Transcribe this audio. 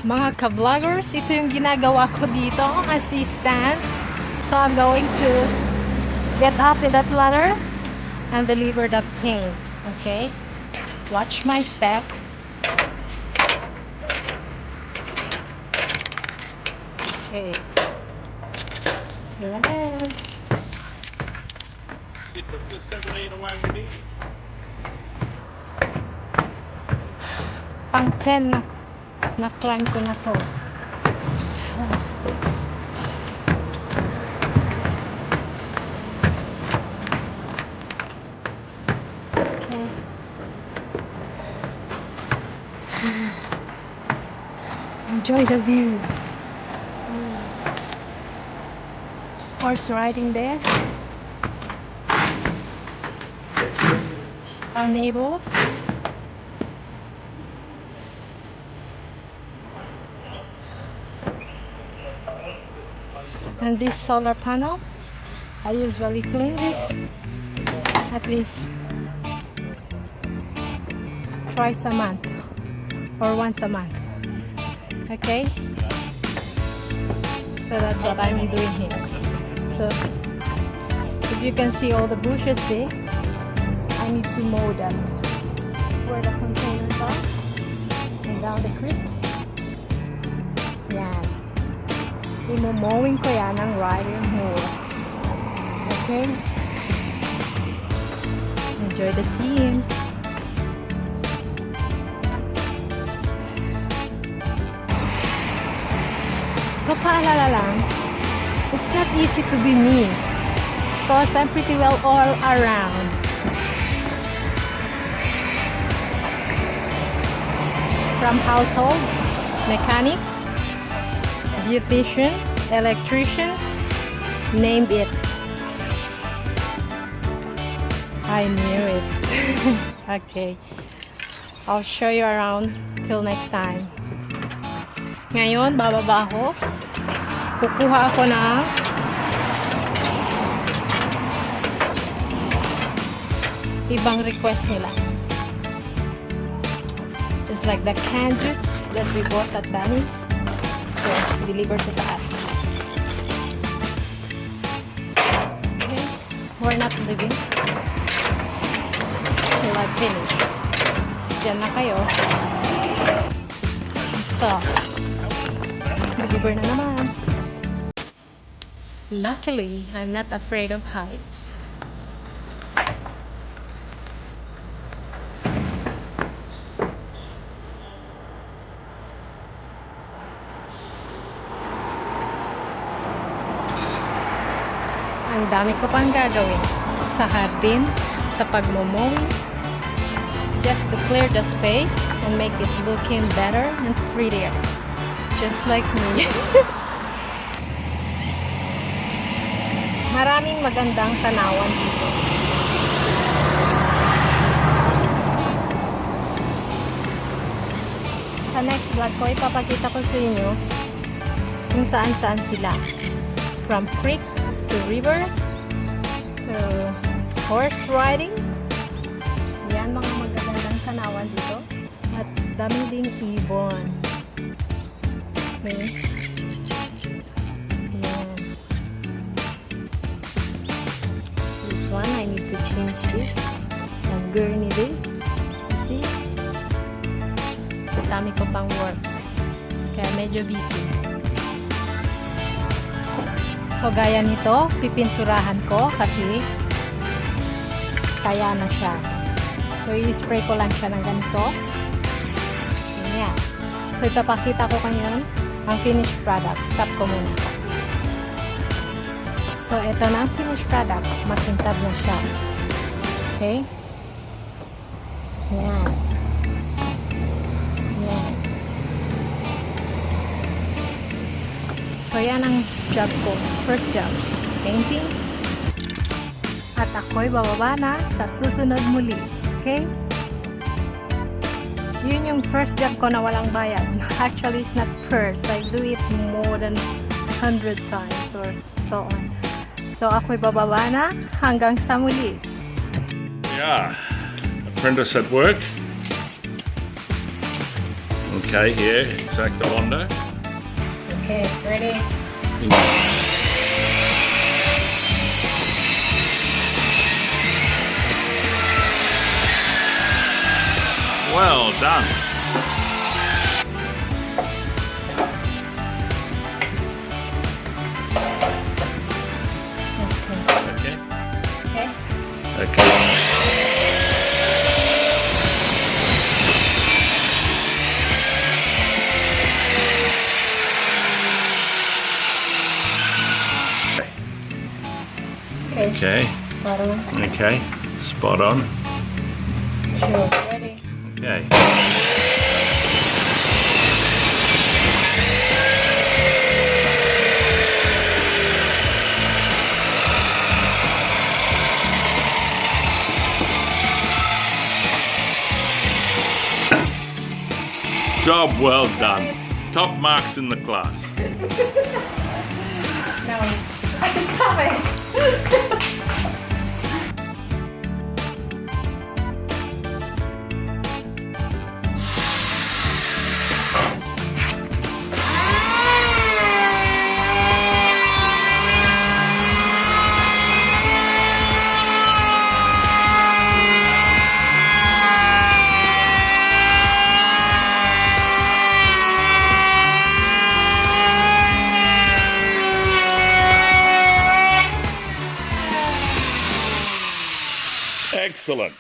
Mga ka-vloggers, ito yung ginagawa ko dito, assistant. So I'm going to get up in that ladder and deliver the paint. Okay? Watch my step. Okay. Here I am. Pang 10 na climb ko na to. So, okay. Enjoy the view. Horse riding there. Our neighbors. And this solar panel, I usually clean this at least twice a month or once a month. Okay, so that's what I'm doing here. So if you can see all the bushes there, I need to mow that where the containers are and down the creek. Yan, imomowing ko yan ng riding mower. Okay, enjoy the scene. So paalala lang, it's not easy to be me because I'm pretty well all around. From household, mechanics, beautician, electrician, name it. I knew it. Okay, I'll show you around till next time. Ngayon, bababa ako. Kukuha ako ng ibang request nila. Just like the canned goods that we bought at Banny's. So, deliver sa taas. Okay, we're not leaving till I finish. Diyan na kayo. Ito. Deliver na naman. Luckily, I'm not afraid of heights. Ang dami ko pang gagawin sa hardin, sa pagmomowing, just to clear the space and make it looking better and prettier. Just like me. Maraming magandang tanawan dito. Sa next vlog ko, ipapakita ko sa inyo kung saan-saan sila. From creek to river to horse riding. Yan mga magagandang tanawan dito. At dami ding ibon. Okay. Yan. This one, I need to change this and gurney this. You see? Dami ko pang work. Kaya medyo busy. So, gaya nito, pipinturahan ko kasi kaya na siya. So, i-spray ko lang siya ng ganito. Yan. So, ipapakita ko kanyo ang finished product. Stop ko muna. So, ito na ang finished product. Makintab na siya. Okay? Yan. Yan. So, yan ang job ko. First job. Painting. At ako'y bababa na sa susunod muli. Okay? Yun yung first job ko na walang bayad. Actually, it's not first. I do it more than 100 times or so on. So, ako'y bababa na hanggang sa muli. Yeah, apprentice at work. Okay, here, exacto Hondo. Okay, ready? Well done. Okay. Okay. Okay. Okay. Okay. Spot on. Okay. Spot on. Sure. Ready? Okay. Job well done. Top marks in the class. No. Stop it. Excellent.